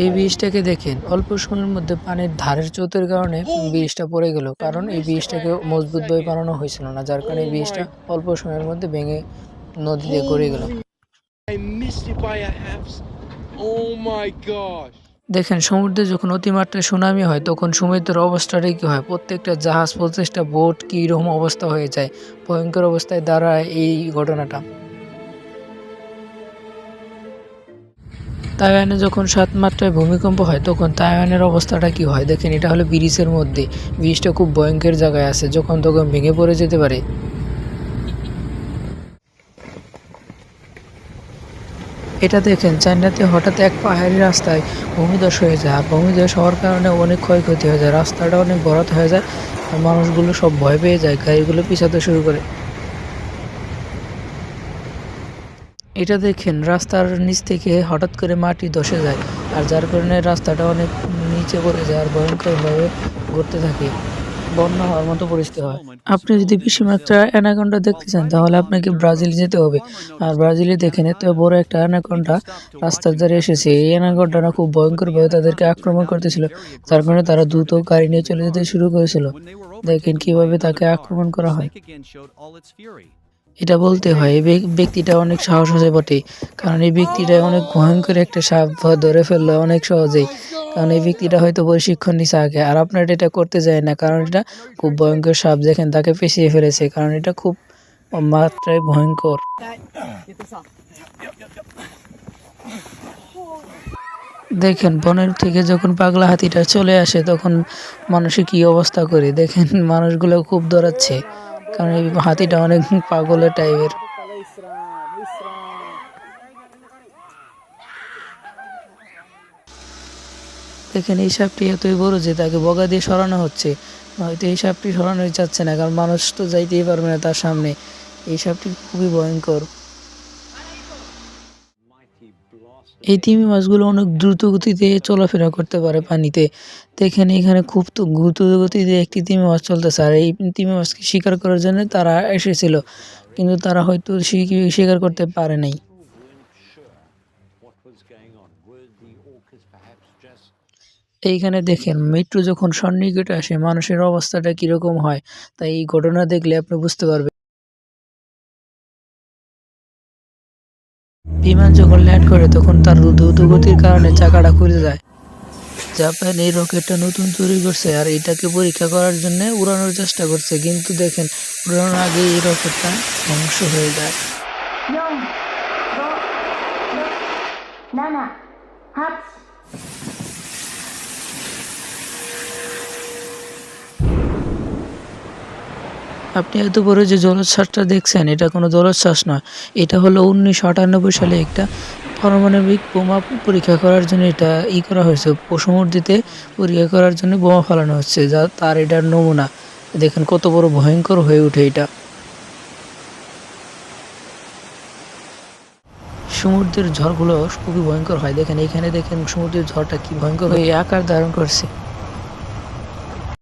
এই ব্রিজটাকে দেখেন, অল্প সময়ের মধ্যে পানির ধারের স্রোতের কারণে ব্রিজটা পড়ে গেল, কারণ এই ব্রিজটাকে মজবুতভাবে বানানো হয়েছিল না, যার কারণে এই ব্রিজটা অল্প সময়ের মধ্যে ভেঙে নদীতে গড়ে গেল। দেখেন, সমুদ্রে যখন অতিমাত্রায় সুনামি হয় তখন সমুদ্রের অবস্থাটাই কি হয়, প্রত্যেকটা জাহাজ, প্রত্যেকটা বোট কি রকম অবস্থা হয়ে যায়, ভয়ঙ্কর অবস্থায় দাঁড়ায় এই ঘটনাটা। তাইওয়ানে যখন 7 মাত্রায় ভূমিকম্প হয় তখন তাইওয়ানের অবস্থাটা কি হয় দেখেন, এটা হলো ব্রিজের মধ্যে, ব্রিজটা খুব ভয়ঙ্কর জায়গায় আছে, যখন তখন ভেঙে পড়ে যেতে পারে। এটা দেখেন, চায়নাতে হঠাৎ এক পাহাড়ি রাস্তায় ভূমিধস হয়ে যায়, আর ভূমিধস হওয়ার কারণে অনেক ক্ষয়ক্ষতি হয়ে যায়, রাস্তাটা অনেক বড় হয়ে যায়, আর মানুষগুলো সব ভয় পেয়ে যায়, গাড়িগুলো পিছাতে শুরু করে। এটা দেখেন, রাস্তার নিচ থেকে হঠাৎ করে মাটি ধসে যায়, আর যার কারণে রাস্তাটা অনেক নিচে পড়ে যায় আর ভয়ঙ্করভাবে ঘুরতে থাকে, বন্যা হওয়ার মতো পরিস্থিতি হয়। আপনি যদি বেশি মাত্রা অ্যানাকোন্ডা দেখতে চান তাহলে আপনাকে ব্রাজিল যেতে হবে। আর ব্রাজিলে দেখেন, এত বড় একটা অ্যানাকোন্ডা রাস্তার ধারে এসেছে। এই অ্যানাকোন্ডাটা খুব ভয়ঙ্করভাবে তাদেরকে আক্রমণ করতেছিল, যার কারণে তারা দ্রুত গাড়ি নিয়ে চলে যেতে শুরু করেছিল। দেখেন কিভাবে তাকে আক্রমণ করা হয়। এটা বলতে হয়, এই ব্যক্তিটা অনেক সাহস আছে বটে, কারণ এই ব্যক্তিটা অনেক ভয়ঙ্কর একটা সাপ ধরে ফেললো অনেক সহজেই, কারণ এই ব্যক্তিটা হয়তো প্রশিক্ষণ নিছে আগে, আর আপনারা এটা করতে যায় না, কারণ এটা খুব ভয়ঙ্কর সাপ। দেখেন, তাকে পেঁচিয়ে ফেলেছে, কারণ এটা খুব মাত্রায় ভয়ঙ্কর। দেখেন, বনের থেকে যখন পাগলা হাতিটা চলে আসে তখন মানুষের কি অবস্থা করে, দেখেন মানুষগুলো খুব দৌড়াচ্ছে, কারণ এই হাতিটা অনেক পাগলের টাইপের। দেখেন, এই সাপটি এতই বড় যে তাকে বগা দিয়ে সরানো হচ্ছে, হয়তো এই সাপটি সরানোই যাচ্ছে না, কারণ মানুষ তো যাইতেই পারবে না তার সামনে। এই সাপটি খুবই ভয়ঙ্কর। এই তিমি মাছগুলো অনেক দ্রুত গতিতে চলাফেরা করতে পারে পানিতে। দেখেন, এখানে খুব তো দ্রুত গতিতে একটি তিমি মাছ চলতেছে, আর এই তিমি মাছকে শিকার করার জন্য তারা এসেছিল, কিন্তু তারা হয়তো শিকার করতে পারে নাই। এইখানে দেখেন, মৃত্যু যখন সন্নিকটে আসে মানুষের অবস্থাটা কিরকম হয়, তাই এই ঘটনা দেখলে আপনি বুঝতে পারবেন। বিমান যখন ল্যান্ড করে তখন তার দ্রুত গতির কারণে চাকাটা খুলে যায়। জাপান এই রকেটটা নতুন তৈরি করছে, আর এটাকে পরীক্ষা করার জন্য উড়ানোর চেষ্টা করছে, কিন্তু দেখেন, উড়ানোর আগে এই রকেটটা ধ্বংস হয়ে যায়। আপনি এত বড় যে জলোচ্ছ্বাসটা দেখছেন, এটা কোনো জলোচ্ছ্বাস নয়, এটা হলো 1998 সালে একটা পারমাণবিক বোমা পরীক্ষা করার জন্য এটা করা হয়েছে, সমুদ্রেতে পরীক্ষা করার জন্য বোমা ফেলানো হচ্ছে, যা তার এটার নমুনা। দেখেন কত বড় ভয়ঙ্কর হয়ে ওঠে এটা। সমুদ্রের ঝড়গুলো খুবই ভয়ঙ্কর হয়, দেখেন এইখানে দেখেন সমুদ্রের ঝড়টা কি ভয়ঙ্কর হয়ে আকার ধারণ করছে।